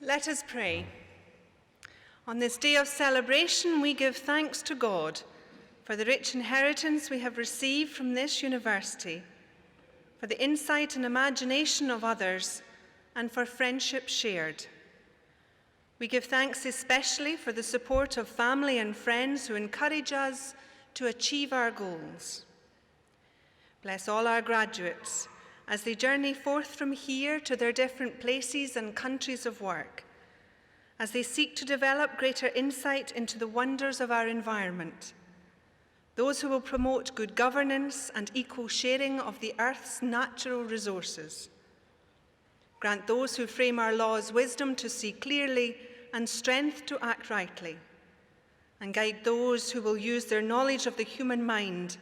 Let us pray. On this day of celebration, we give thanks to God for the rich inheritance we have received from this university, for the insight and imagination of others, and for friendship shared. We give thanks especially for the support of family and friends who encourage us to achieve our goals. Bless all our graduates as they journey forth from here to their different places and countries of work, as they seek to develop greater insight into the wonders of our environment, those who will promote good governance and equal sharing of the earth's natural resources. Grant those who frame our laws wisdom to see clearly and strength to act rightly, and guide those who will use their knowledge of the human mind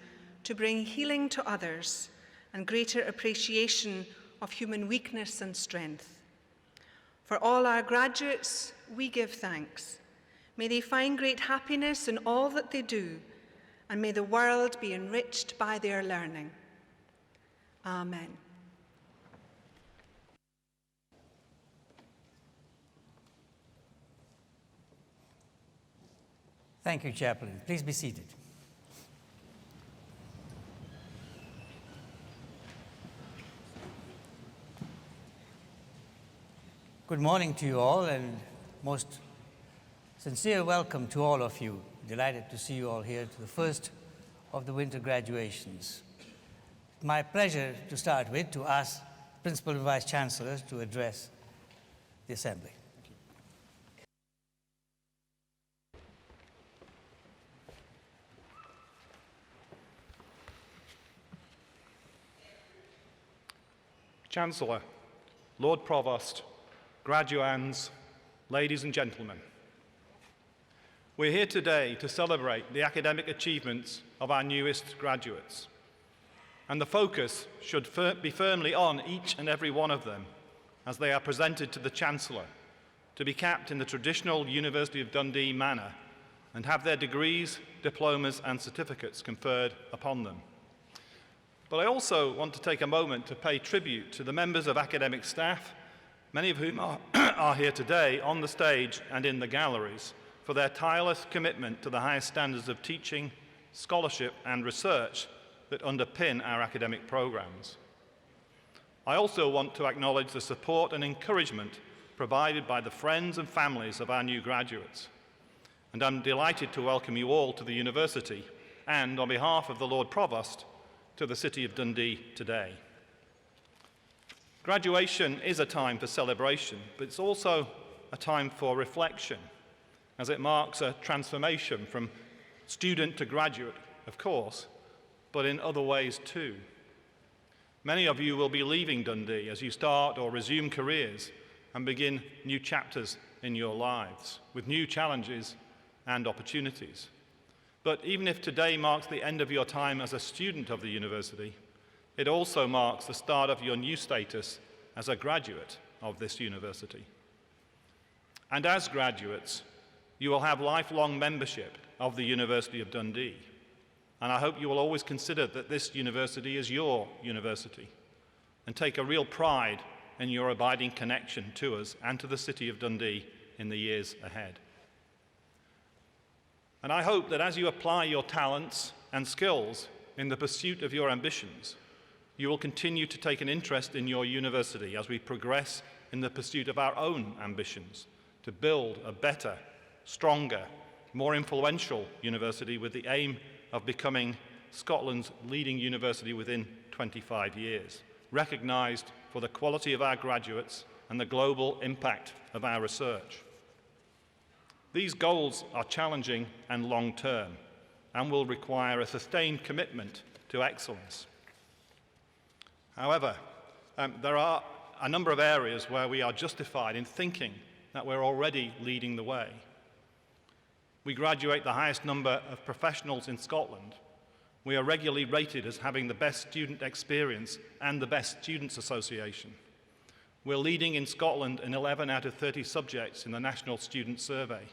to bring healing to others and greater appreciation of human weakness and strength. For all our graduates, we give thanks. May they find great happiness in all that they do, and may the world be enriched by their learning. Amen. Thank you, Chaplain. Please be seated. Good morning to you all, and most sincere welcome to all of you. Delighted to see you all here to the first of the winter graduations. My pleasure to start with to ask Principal and Vice Chancellors to address the Assembly. Chancellor, Lord Provost, graduands, ladies and gentlemen. We're here today to celebrate the academic achievements of our newest graduates. And the focus should be firmly on each and every one of them as they are presented to the Chancellor to be capped in the traditional University of Dundee manner and have their degrees, diplomas and certificates conferred upon them. But I also want to take a moment to pay tribute to the members of academic staff, many of whom are here today on the stage and in the galleries, for their tireless commitment to the highest standards of teaching, scholarship and research that underpin our academic programs. I also want to acknowledge the support and encouragement provided by the friends and families of our new graduates. And I'm delighted to welcome you all to the university and, on behalf of the Lord Provost, to the City of Dundee today. Graduation is a time for celebration, but it's also a time for reflection, as it marks a transformation from student to graduate, of course, but in other ways too. Many of you will be leaving Dundee as you start or resume careers and begin new chapters in your lives, with new challenges and opportunities. But even if today marks the end of your time as a student of the university, it also marks the start of your new status as a graduate of this university. And as graduates, you will have lifelong membership of the University of Dundee. And I hope you will always consider that this university is your university and take a real pride in your abiding connection to us and to the City of Dundee in the years ahead. And I hope that as you apply your talents and skills in the pursuit of your ambitions, you will continue to take an interest in your university as we progress in the pursuit of our own ambitions to build a better, stronger, more influential university with the aim of becoming Scotland's leading university within 25 years, recognised for the quality of our graduates and the global impact of our research. These goals are challenging and long-term and will require a sustained commitment to excellence. However, there are a number of areas where we are justified in thinking that we're already leading the way. We graduate the highest number of professionals in Scotland. We are regularly rated as having the best student experience and the best Students' Association. We're leading in Scotland in 11 out of 30 subjects in the National Student Survey.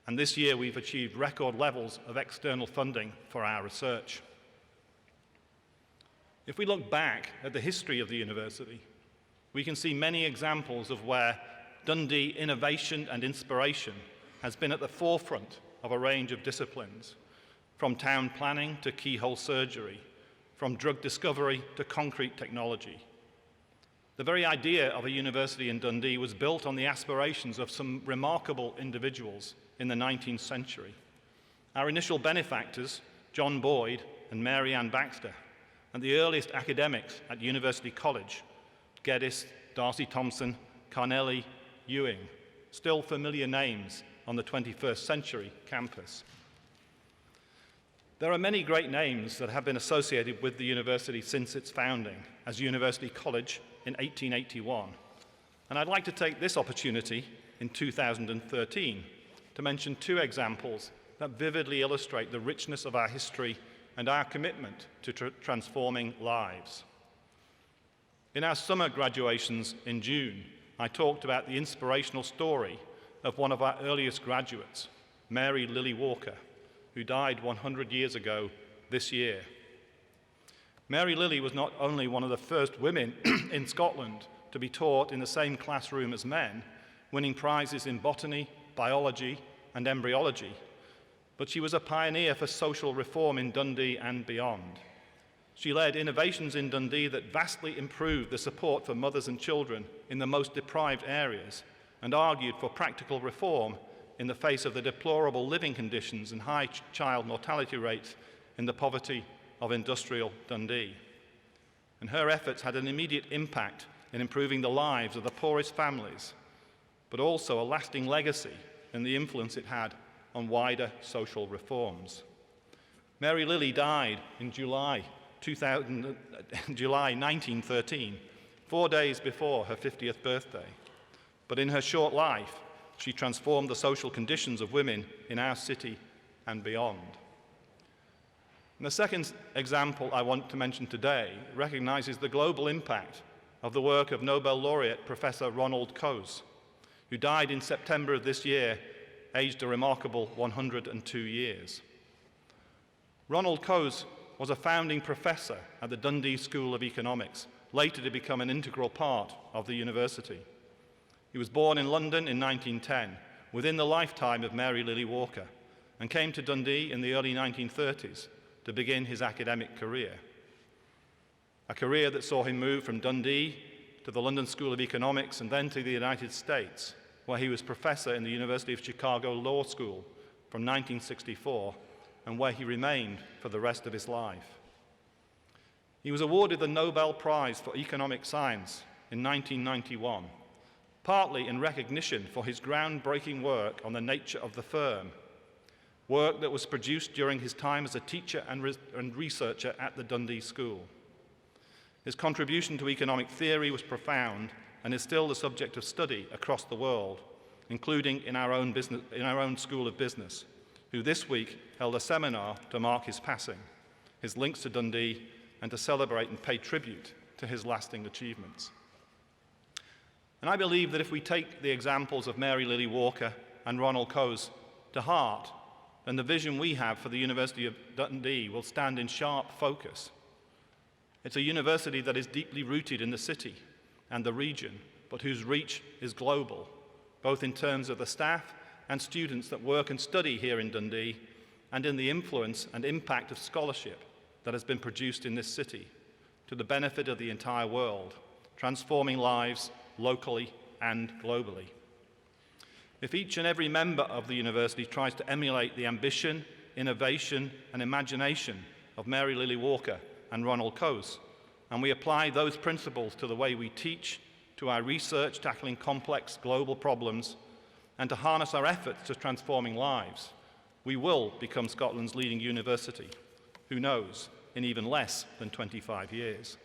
And this year we've achieved record levels of external funding for our research. If we look back at the history of the university, we can see many examples of where Dundee innovation and inspiration has been at the forefront of a range of disciplines, from town planning to keyhole surgery, from drug discovery to concrete technology. The very idea of a university in Dundee was built on the aspirations of some remarkable individuals in the 19th century. Our initial benefactors, John Boyd and Mary Ann Baxter, and the earliest academics at University College, Geddes, Darcy Thompson, Carnelli, Ewing, still familiar names on the 21st century campus. There are many great names that have been associated with the university since its founding as University College in 1881, and I'd like to take this opportunity in 2013 to mention two examples that vividly illustrate the richness of our history and our commitment to transforming lives. In our summer graduations in June, I talked about the inspirational story of one of our earliest graduates, Mary Lily Walker, who died 100 years ago this year. Mary Lily was not only one of the first women in Scotland to be taught in the same classroom as men, winning prizes in botany, biology, and embryology, but she was a pioneer for social reform in Dundee and beyond. She led innovations in Dundee that vastly improved the support for mothers and children in the most deprived areas and argued for practical reform in the face of the deplorable living conditions and high child mortality rates in the poverty of industrial Dundee. And her efforts had an immediate impact in improving the lives of the poorest families, but also a lasting legacy in the influence it had on wider social reforms. Mary Lily died in July 1913, 4 days before her 50th birthday. But in her short life, she transformed the social conditions of women in our city and beyond. And the second example I want to mention today recognizes the global impact of the work of Nobel laureate Professor Ronald Coase, who died in September of this year, aged a remarkable 102 years. Ronald Coase was a founding professor at the Dundee School of Economics, later to become an integral part of the university. He was born in London in 1910, within the lifetime of Mary Lily Walker, and came to Dundee in the early 1930s to begin his academic career. A career that saw him move from Dundee to the London School of Economics and then to the United States, where he was professor in the University of Chicago Law School from 1964, and where he remained for the rest of his life. He was awarded the Nobel Prize for Economic Science in 1991, partly in recognition for his groundbreaking work on the nature of the firm, work that was produced during his time as a teacher and researcher at the Dundee School. His contribution to economic theory was profound and is still the subject of study across the world, including in our own School of Business, who this week held a seminar to mark his passing, his links to Dundee, and to celebrate and pay tribute to his lasting achievements. And I believe that if we take the examples of Mary Lily Walker and Ronald Coase to heart, then the vision we have for the University of Dundee will stand in sharp focus. It's a university that is deeply rooted in the city and the region, but whose reach is global, both in terms of the staff and students that work and study here in Dundee, and in the influence and impact of scholarship that has been produced in this city to the benefit of the entire world, transforming lives locally and globally. If each and every member of the university tries to emulate the ambition, innovation, and imagination of Mary Lily Walker and Ronald Coase, and we apply those principles to the way we teach, to our research tackling complex global problems, and to harness our efforts to transforming lives, we will become Scotland's leading university, who knows, in even less than 25 years.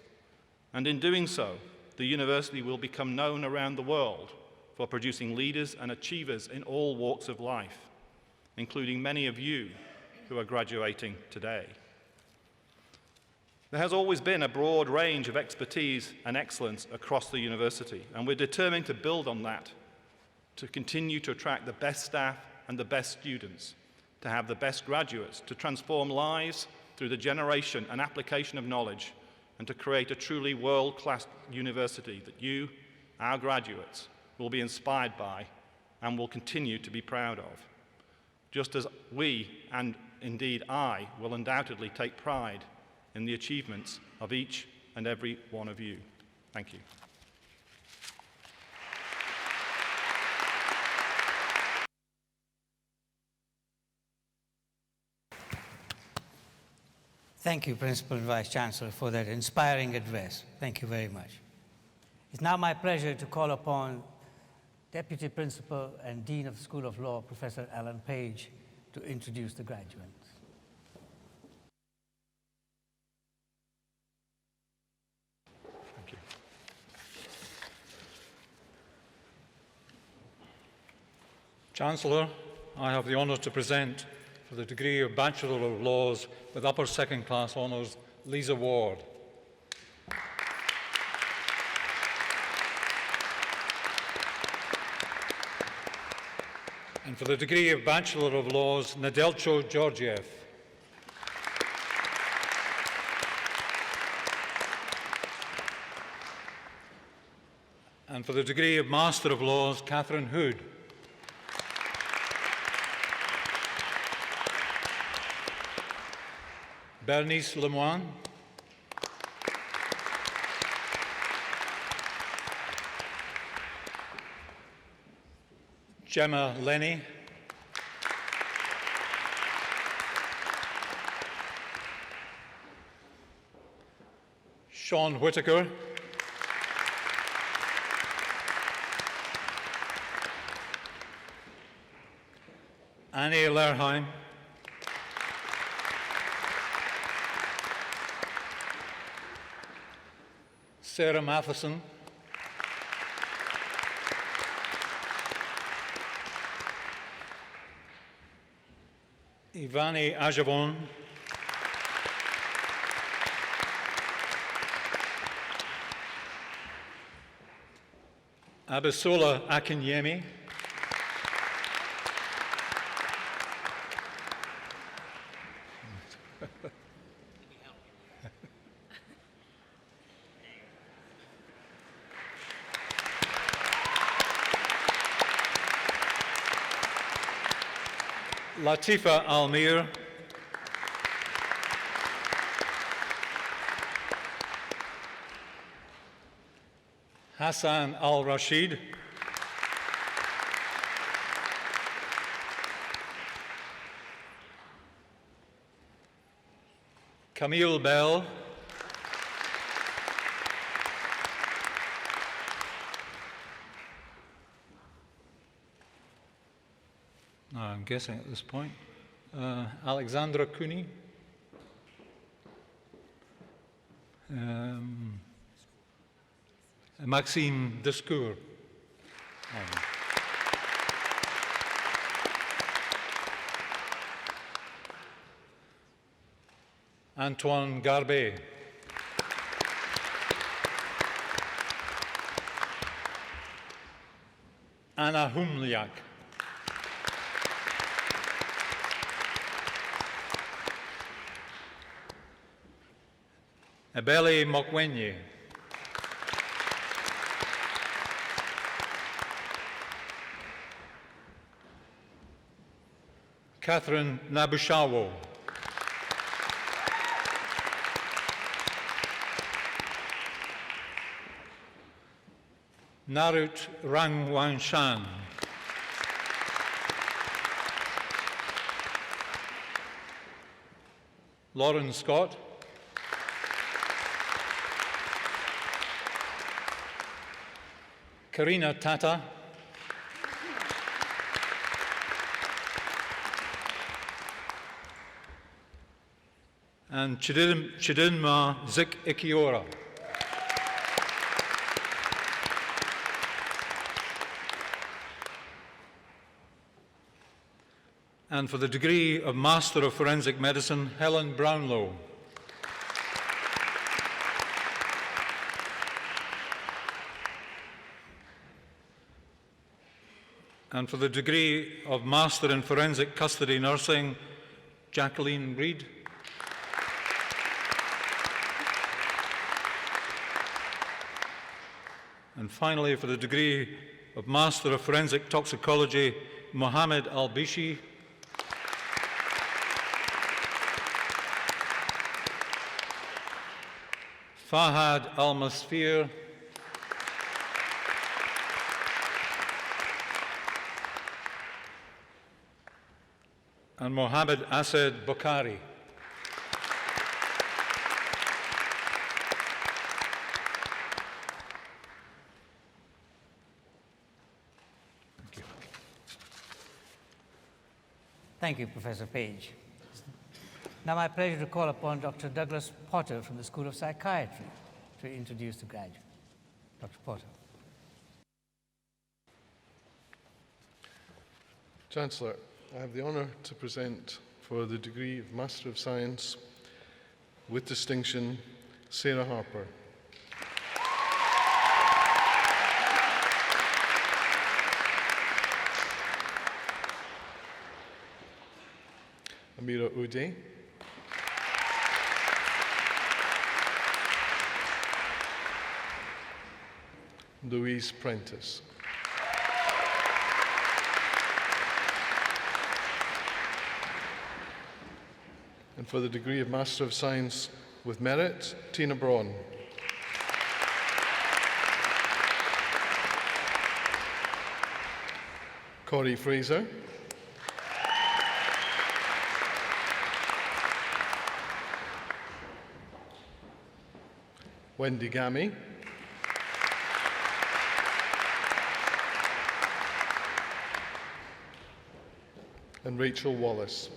And in doing so, the university will become known around the world for producing leaders and achievers in all walks of life, including many of you who are graduating today. There has always been a broad range of expertise and excellence across the university, and we're determined to build on that, to continue to attract the best staff and the best students, to have the best graduates, to transform lives through the generation and application of knowledge, and to create a truly world-class university that you, our graduates, will be inspired by and will continue to be proud of, just as we, and indeed I, will undoubtedly take pride in the achievements of each and every one of you. Thank you. Thank you, Principal and Vice-Chancellor, for that inspiring address. Thank you very much. It's now my pleasure to call upon Deputy Principal and Dean of the School of Law, Professor Alan Page, to introduce the graduates. Thank you. Chancellor, I have the honour to present for the degree of Bachelor of Laws with Upper Second Class Honours, Lisa Ward. And for the degree of Bachelor of Laws, Nedelcho Georgiev. And for the degree of Master of Laws, Catherine Hood. Bernice Lemoine. Gemma Lenny. Sean Whittaker. Annie Lerheim. Sarah Matheson. Ivani Ajavon. Abisola Akinyemi. Latifa Almir. Hassan Al-Rashid. Camille Bell. I'm guessing at this point. Alexandra Cooney. Maxime Descours. Antoine Garbet. Anna Humliak. Ebele Mokwenye. Catherine Nabushawo. Narut Rangwangshan. Lauren Scott. Karina Tata. And Chidinma Zik Ikiora. And for the degree of Master of Forensic Medicine, Helen Brownlow. And for the degree of Master in Forensic Custody Nursing, Jacqueline Reid. And finally, for the degree of Master of Forensic Toxicology, Mohammed Al-Bishi. Fahad Al-Masfir. And Mohammed Asad Bukhari. Thank you. Thank you, Professor Page. Now my pleasure to call upon Dr. Douglas Potter from the School of Psychiatry to introduce the graduate. Dr. Potter. Chancellor, I have the honour to present for the degree of Master of Science with distinction, Sarah Harper. Amira Uday. Louise Prentice. And for the degree of Master of Science with Merit, Tina Braun. Corey Fraser. Wendy Gammy. And Rachel Wallace.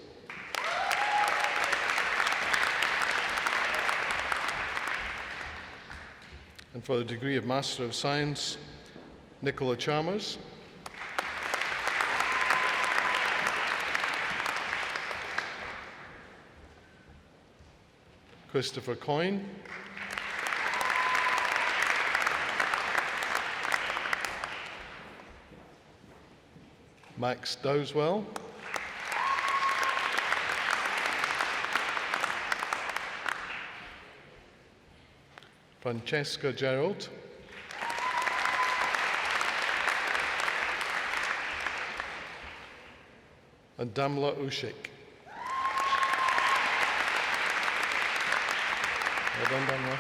And for the degree of Master of Science, Nicola Chalmers. Christopher Coyne. Max Dowswell. Francesca Gerald. And Damla Ushik. Well done, Damla.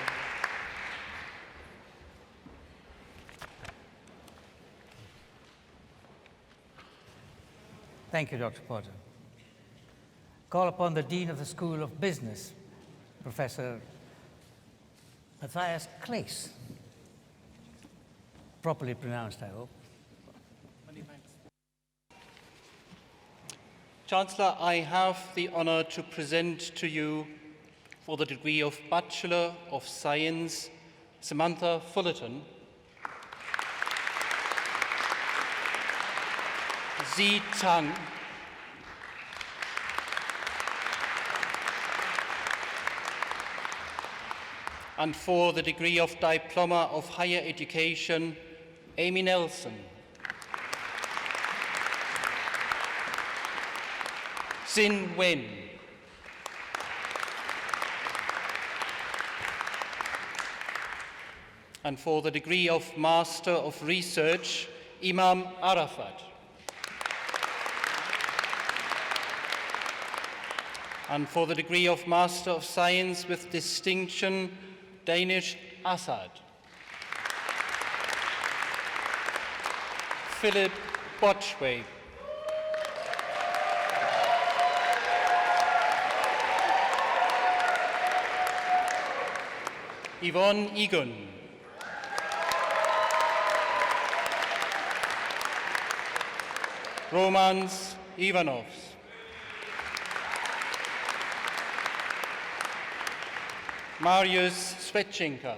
Thank you, Dr. Potter. Call upon the Dean of the School of Business, Professor Matthias Claes. Properly pronounced, I hope. Many thanks. Chancellor, I have the honor to present to you for the degree of Bachelor of Science, Samantha Fullerton, Zi Tang, and for the degree of Diploma of Higher Education, Amy Nelson. Xin Wen. And for the degree of Master of Research, Imam Arafat. And for the degree of Master of Science with distinction, Danish Assad. Philip Botchway. Yvonne Egan. Romans Ivanovs. Marius Svetchenka.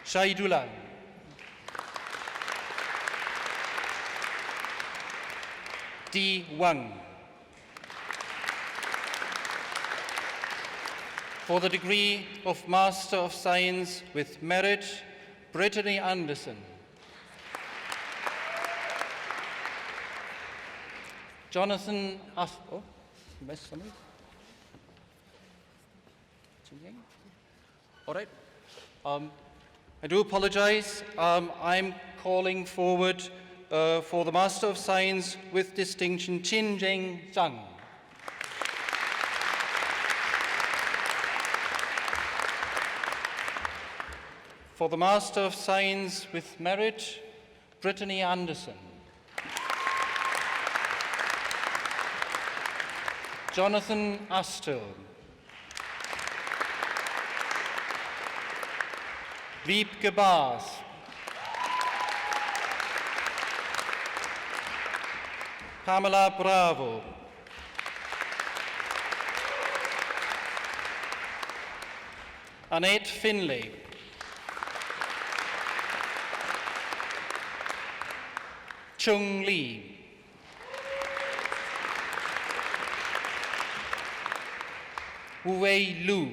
Shahidullah. Di Wang. For the degree of Master of Science with Merit, Brittany Anderson. Jonathan oh, you missed somebody? All right. I do apologize. I'm calling forward for the Master of Science with distinction, Qin Zheng Zhang. For the Master of Science with merit, Brittany Anderson. Jonathan Astle. Wiebke Baas. Pamela Bravo. Annette Finlay. Chung Lee. Wu-Wei Lu.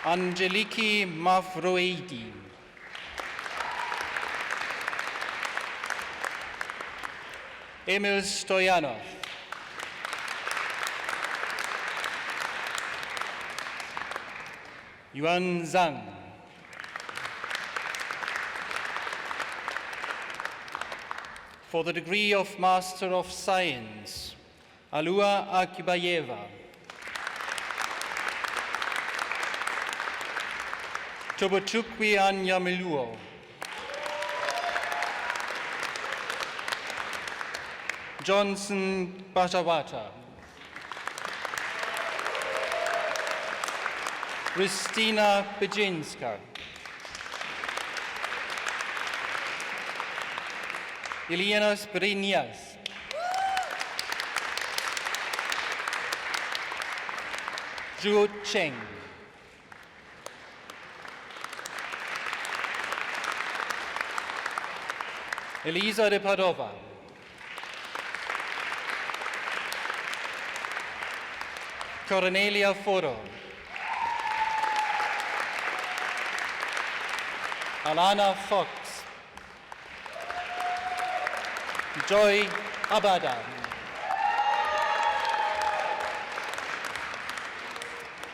Angeliki Mavroedi. Emil Stoyanov. Yuan Zhang. For the degree of Master of Science, Alua Akibayeva. Tobochukwi Anyamiluo. Johnson Bajawata. Christina Pejinska. Ilianos Brinias. Zhuo Cheng. Elisa de Padova. Cornelia Foro. Alana Fox. Joy Abada.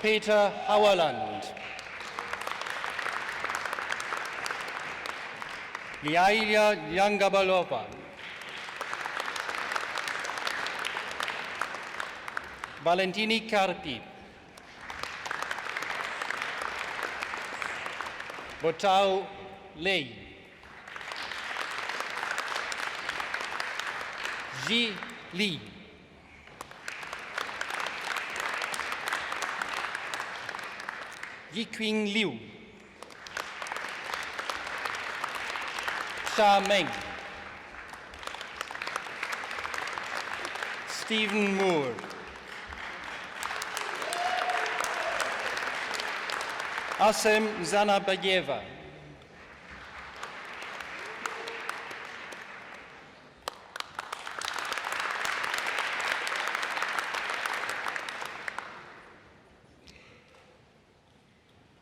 Peter Hauerland. Liaila Yangabalova. Valentini Carpi. Botao Lei. Ji Li. Yiqing Liu. Sha Meng. Stephen Moore. Asem Zanabayeva.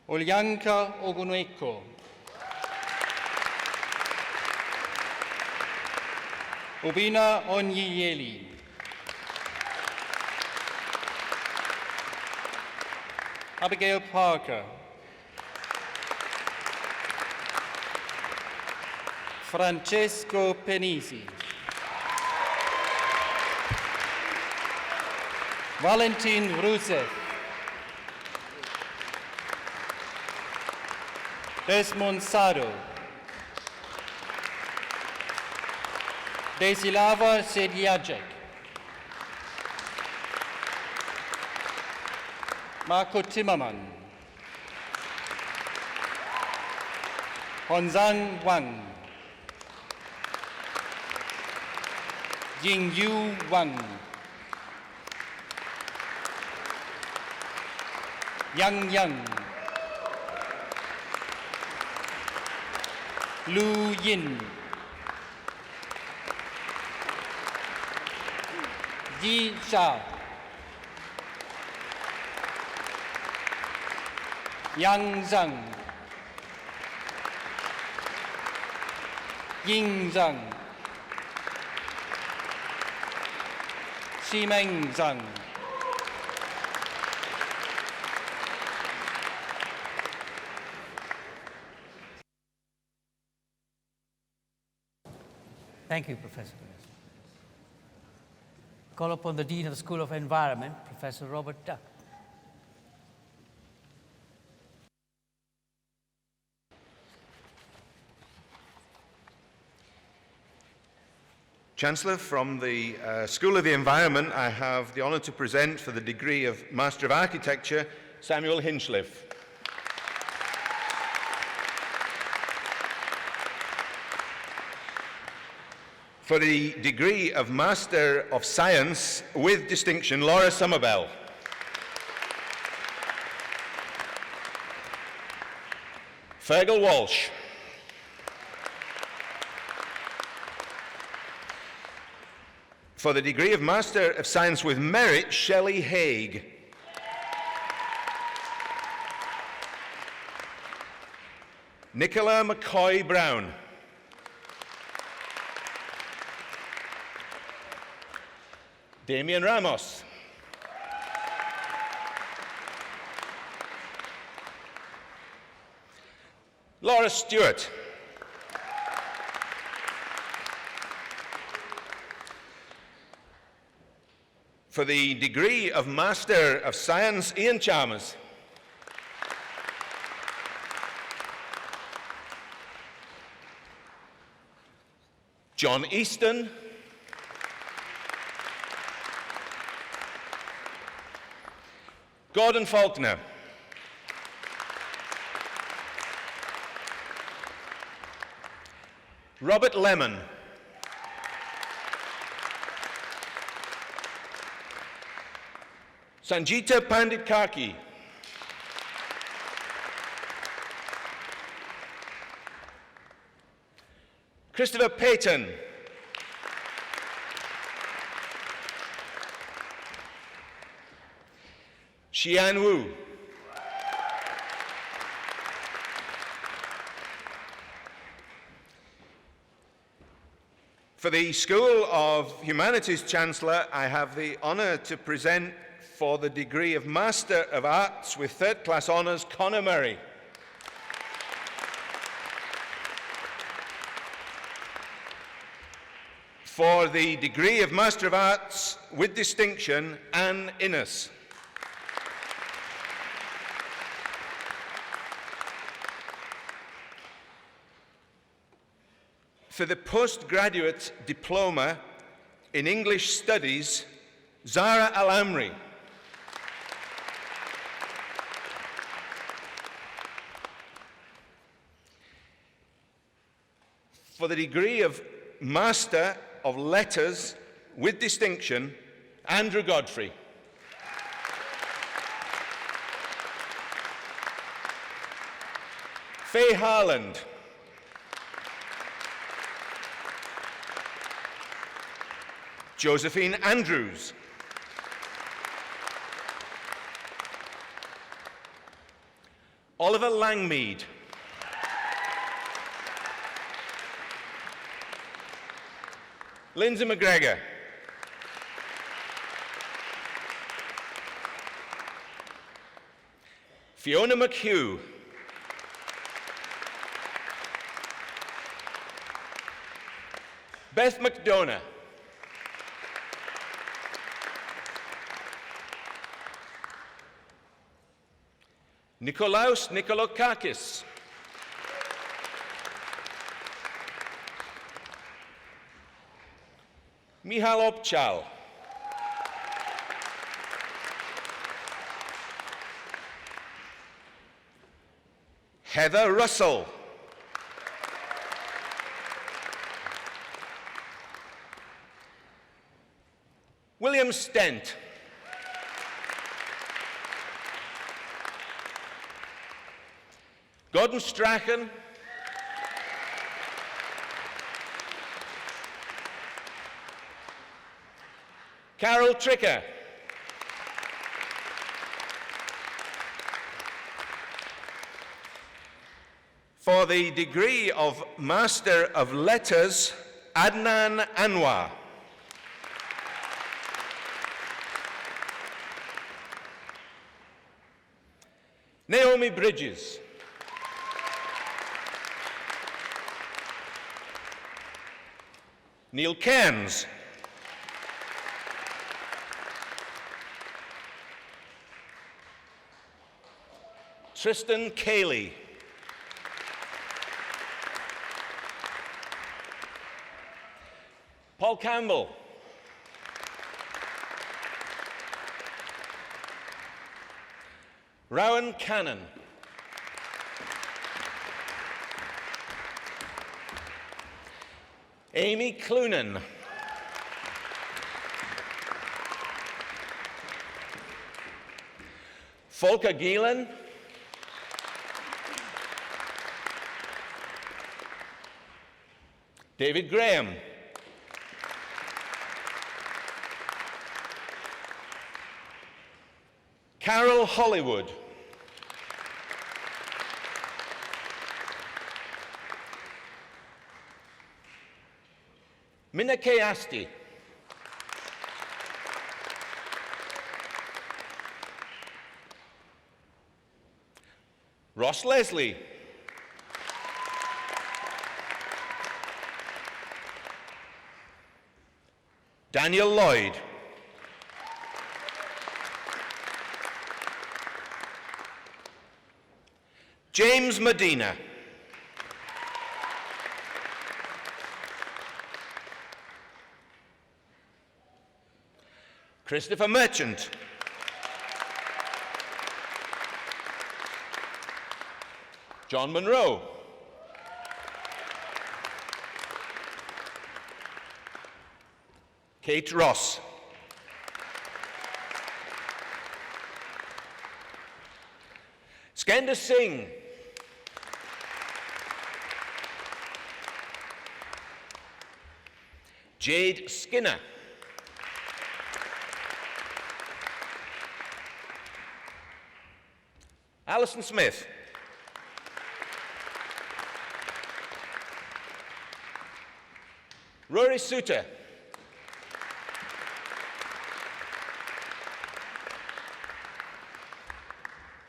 Olyanka Ogunweko. Obina Onyiyeli. Abigail Parker. Francesco Penisi. Valentin Rusev. Desmond Sado. Desilava Sediajek. Marco Timmerman. Honzang Wang. Yingyu Wang. Yang Yang. Lu Yin. Yi Sha. Yang Zhang. Ying Zhang. Ximeng Zhang. Thank you, Professor. Call upon the Dean of the School of Environment, Professor Robert Duck. Chancellor, from the School of the Environment, I have the honour to present for the degree of Master of Architecture, Samuel Hinchliffe. For the degree of Master of Science with distinction, Laura Somervell. Fergal Walsh. For the degree of Master of Science with Merit, Shelley Haig. Nicola McCoy Brown. Damien Ramos. Laura Stewart. For the degree of Master of Science, Ian Chalmers. John Easton. Gordon Faulkner. Robert Lemon. Sanjita Pandit Kaki. Christopher Payton. Xian Wu. For the School of Humanities Chancellor, I have the honour to present for the degree of Master of Arts with third class honours, Conor Murray. For the degree of Master of Arts with distinction, Anne Innes. For the postgraduate diploma in English Studies, Zara Al-Amri. For the degree of Master of Letters with distinction, Andrew Godfrey. Faye Harland. Josephine Andrews. Oliver Langmead. Lindsay McGregor. Fiona McHugh. Beth McDonough. Nikolaos Nikolokakis. Mihal Opchal. Heather Russell. William Stent. Gordon Strachan. Carol Tricker. For the degree of Master of Letters, Adnan Anwar. Naomi Bridges. Neil Cairns. Tristan Cayley. Paul Campbell. Rowan Cannon. Amy Clunan. Volker Gielen. David Graham. Carol Hollywood. Minna K. Asti. Ross Leslie. Daniel Lloyd. James Medina. Christopher Merchant. John Monroe. Kate Ross. Skender Singh. Jade Skinner. Alison Smith. Rory Suter.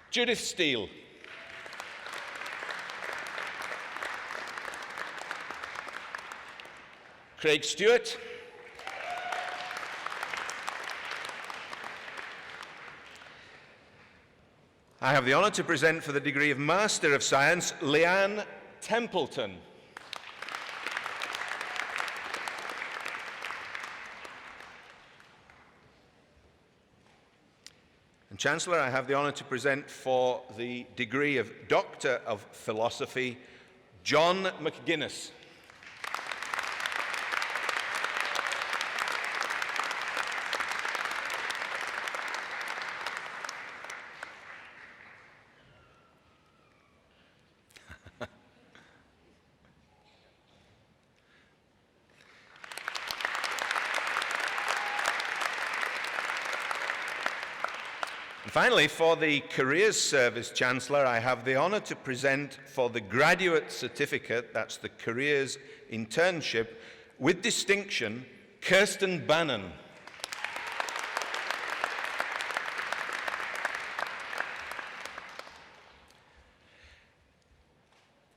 Judith Steele. Craig Stewart. I have the honour to present for the degree of Master of Science, Leanne Templeton. And Chancellor, I have the honour to present for the degree of Doctor of Philosophy, John McGuinness. Finally, for the Careers Service Chancellor, I have the honour to present for the Graduate Certificate, that's the Careers Internship, with distinction, Kirsten Bannon.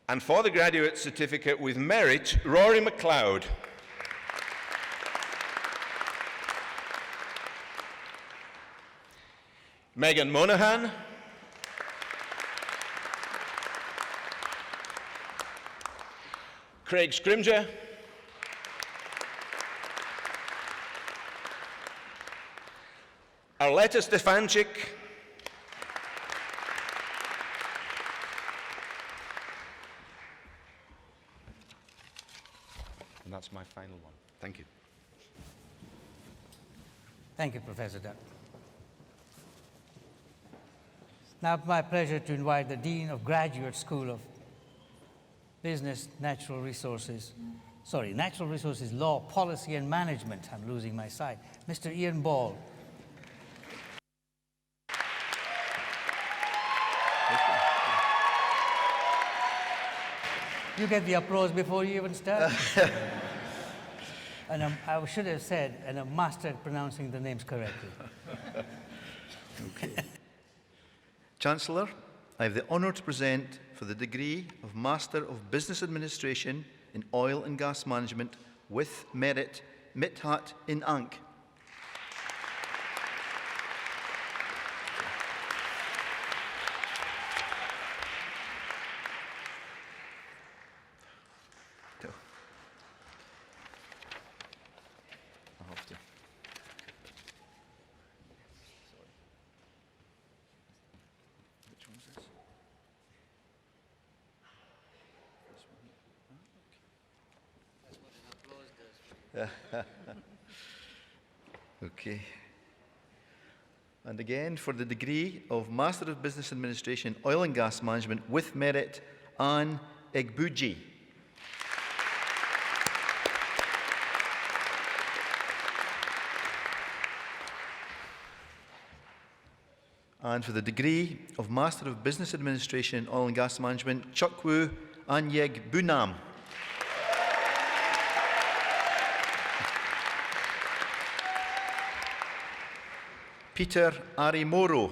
And for the Graduate Certificate with Merit, Rory MacLeod. Megan Monahan. Craig Scrimger. Arletta Stefanczyk. And that's my final one. Thank you. Thank you, Professor Dunn. Now it's my pleasure to invite the Dean of Graduate School of Business, Natural Resources, Law, Policy and Management, I'm losing my sight, Mr. Ian Ball. You get the applause before you even start. And I should have said, and a master at pronouncing the names correctly. Okay. Chancellor, I have the honour to present for the degree of Master of Business Administration in Oil and Gas Management with merit, Mithat in Ankh. Okay. And again, for the degree of Master of Business Administration, Oil and Gas Management with merit, Anne Egbuji. And for the degree of Master of Business Administration, Oil and Gas Management, Chukwu Anyeg Bunam. Peter Arimoro.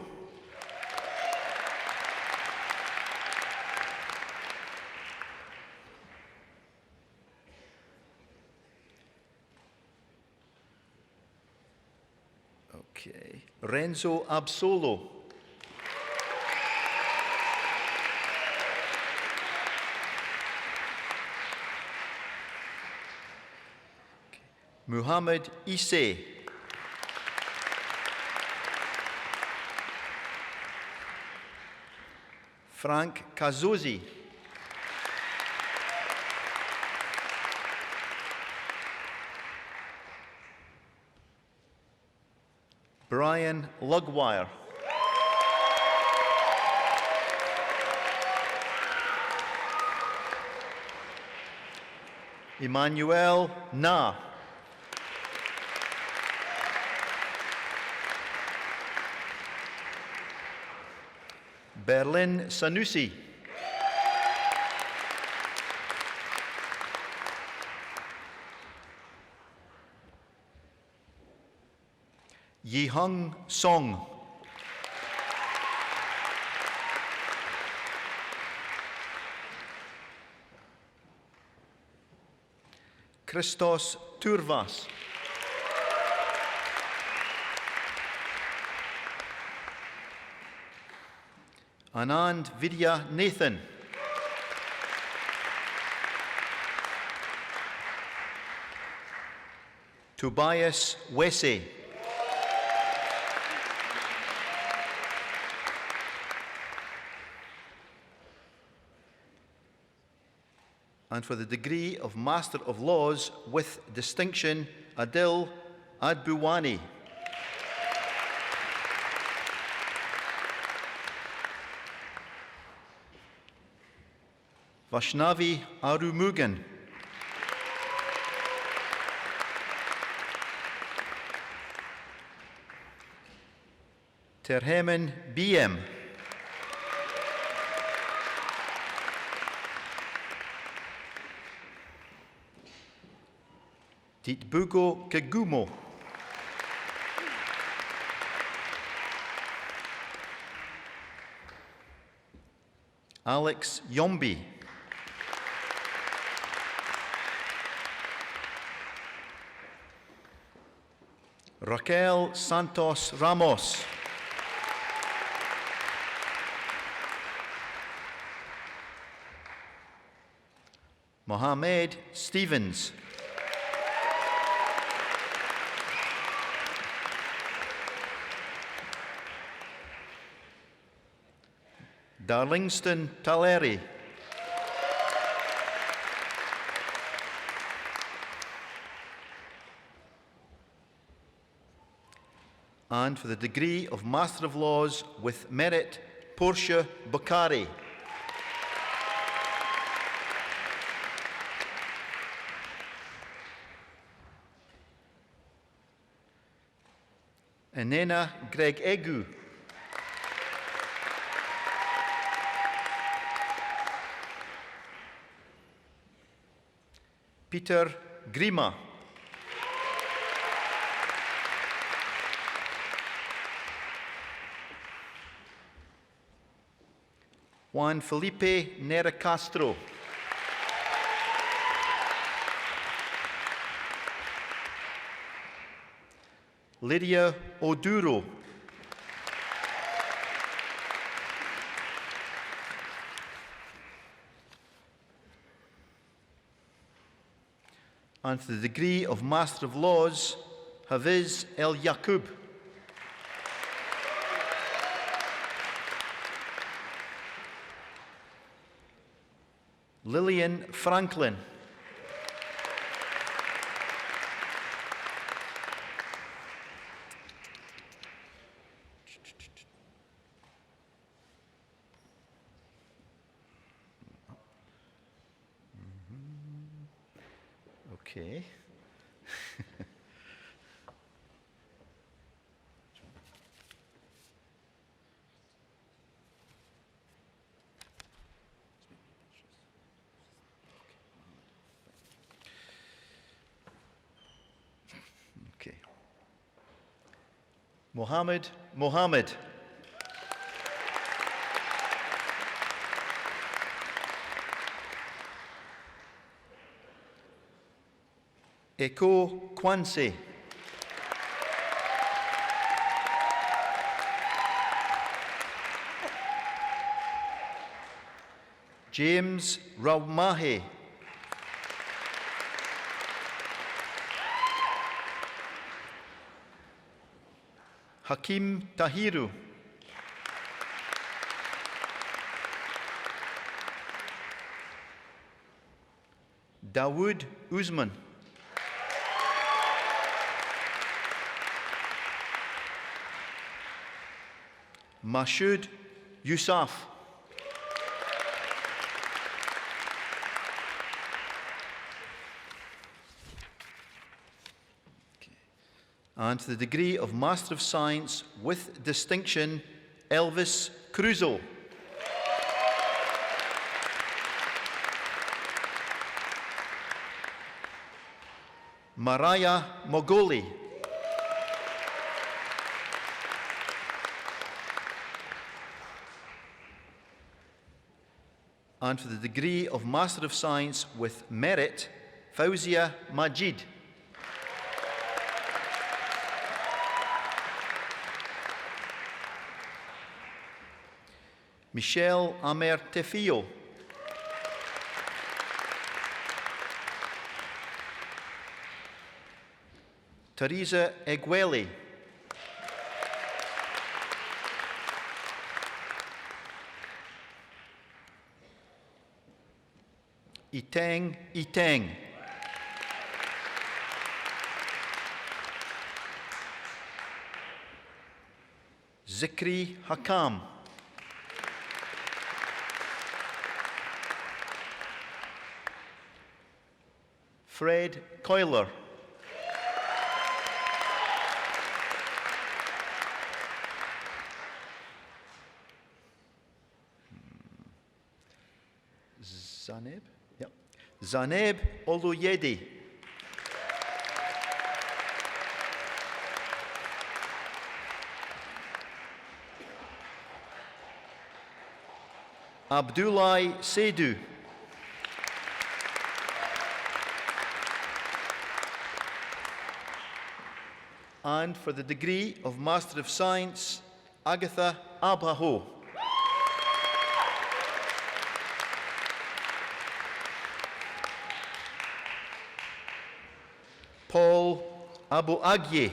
Okay. Renzo Absolo. Okay. Muhammad Isse. Frank Kazozi. Brian Lugwire. Emmanuel Na. Berlin Sanusi. Yihung Song. Christos Turvas. Anand Vidya Nathan. Tobias Wesse. And for the degree of Master of Laws with distinction, Adil Adbuwani. Vaishnavi Arumugan. Terhemen BM. Ditbugo Kegumo. Alex Yombi. Raquel Santos Ramos. Mohamed Stevens. Darlingston Taleri. And for the degree of Master of Laws with merit, Portia Bukhari. Enena Greg Egu. Peter Grima. Juan Felipe Nera Castro. Lydia Oduro. And for the degree of Master of Laws, Hafiz El Yaqub. Lillian Franklin. Okay. Okay. Mohammed. Eko Kwanse. James Raumahe. Hakim Tahiru. Dawood Usman. Mashoud Yousaf. And to the degree of Master of Science with distinction, Elvis Cruzo. Mariah Mogoli. And for the degree of Master of Science with merit, Fauzia Majid. Michelle Amer Tefio. Teresa Egueli. Itang. Zikri Hakam. Fred Coiler. Zaneb? Yep. Zaneb Oloyedi. Abdullah Seydu. And for the degree of Master of Science, Agatha Abaho. Paul Abu Agye.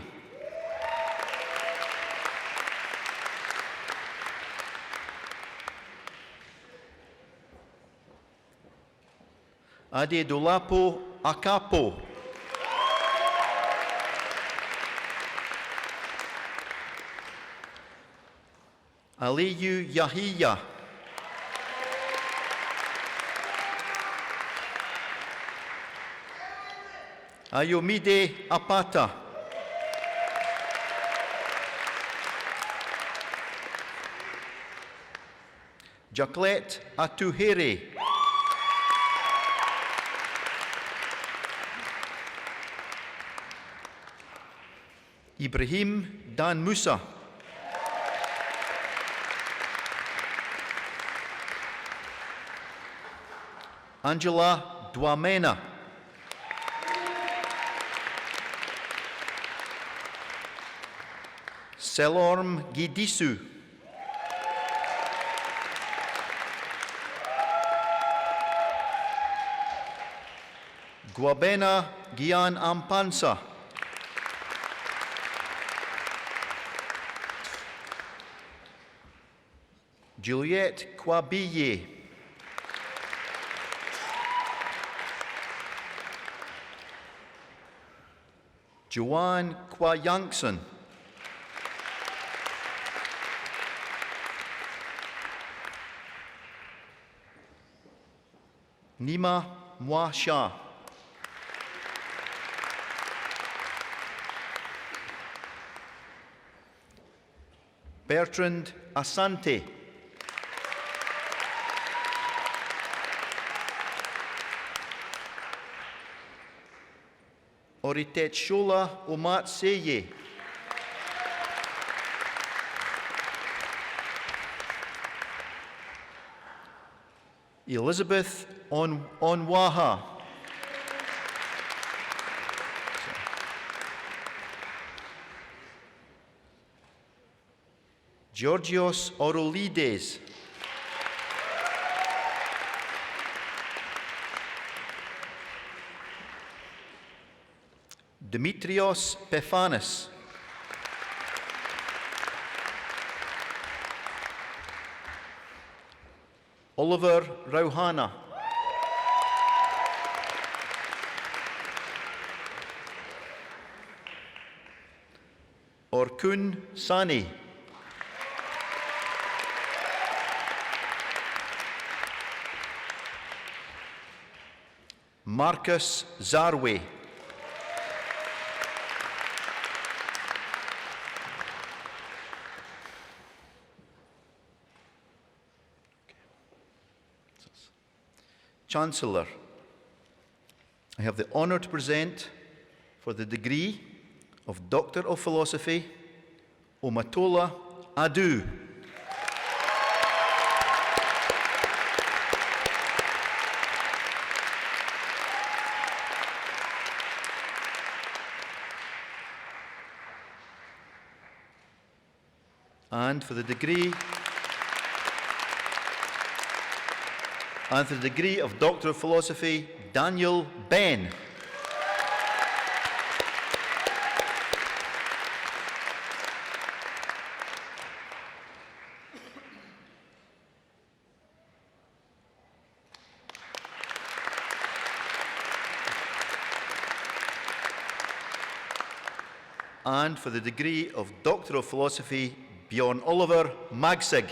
Ade Dolapo Akapo. Aliyu Yahiya. Ayomide Apata. Jacqueline Atuhere. Ibrahim Dan Musa. Angela Dwamena. Selorm Gidisu. Guabena Gian Ampansa. Juliette Kwabille. Joanne Kwayankson. Nima Mwasha. Bertrand Asante. Oritetshola Omatseye. Elizabeth Onwaha. Georgios Orolides. Dimitrios Pefanis. Oliver Rauhana. Orkun Sani. Marcus Zarwe. Chancellor, I have the honour to present for the degree of Doctor of Philosophy, Omatola Adu. And for the degree of Doctor of Philosophy, Daniel Ben. And for the degree of Doctor of Philosophy, Bjorn Oliver Magsig.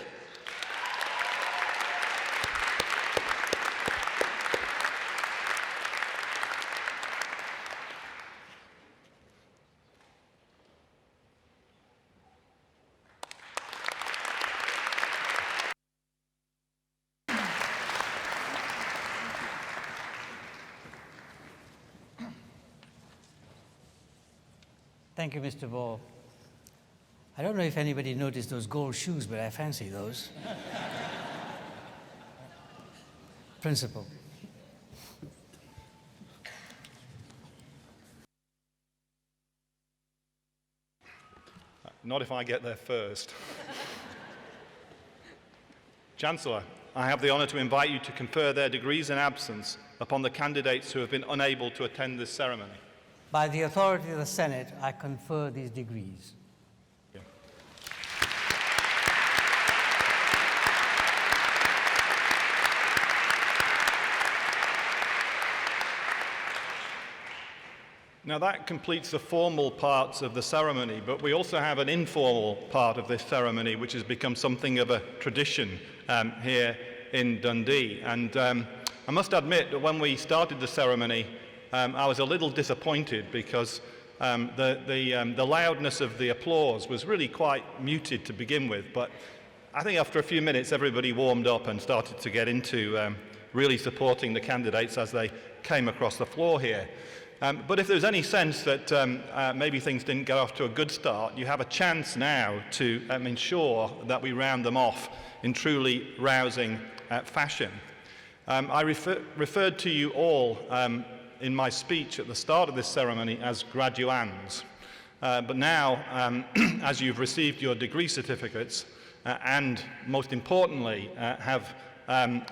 Thank you, Mr. Ball. I don't know if anybody noticed those gold shoes, but I fancy those. Principal. Not if I get there first. Chancellor, I have the honour to invite you to confer their degrees in absence upon the candidates who have been unable to attend this ceremony. By the authority of the Senate, I confer these degrees. Now that completes the formal parts of the ceremony, but we also have an informal part of this ceremony which has become something of a tradition here in Dundee. And I must admit that when we started the ceremony, I was a little disappointed because the loudness of the applause was really quite muted to begin with. But I think after a few minutes, everybody warmed up and started to get into really supporting the candidates as they came across the floor here. But if there's any sense that maybe things didn't get off to a good start, you have a chance now to ensure that we round them off in truly rousing fashion. I referred to you all in my speech at the start of this ceremony as graduands. But now, as you've received your degree certificates, and most importantly, have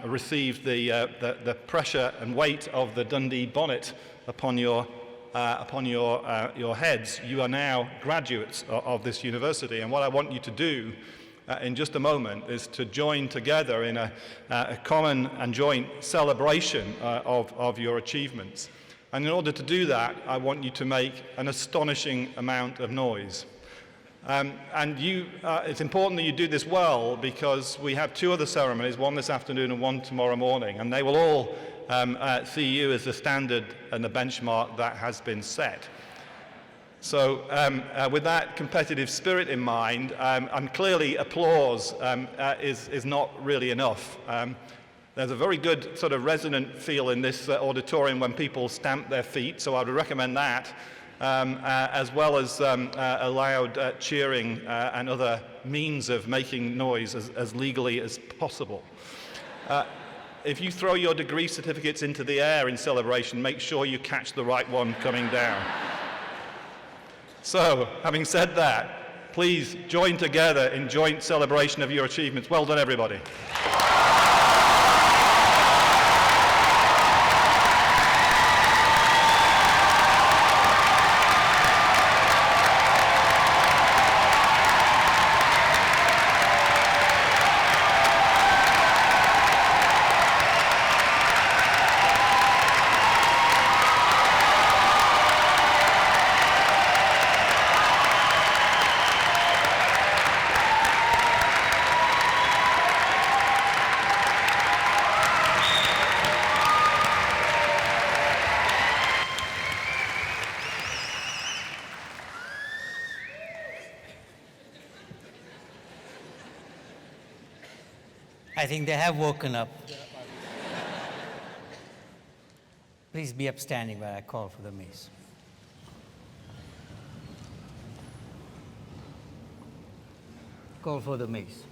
received the pressure and weight of the Dundee bonnet upon your heads, you are now graduates of this university. And what I want you to do in just a moment is to join together in a common and joint celebration of your achievements. And in order to do that, I want you to make an astonishing amount of noise. It's important that you do this well, because we have two other ceremonies, one this afternoon and one tomorrow morning, and they will all see you as the standard and the benchmark that has been set. So with that competitive spirit in mind, and clearly applause is not really enough. There's a very good sort of resonant feel in this auditorium when people stamp their feet, so I would recommend that, as well as a loud cheering and other means of making noise as legally as possible. If you throw your degree certificates into the air in celebration, make sure you catch the right one coming down. So, having said that, please join together in joint celebration of your achievements. Well done, everybody. I think they have woken up. Please be upstanding while I call for the mace. Call for the mace.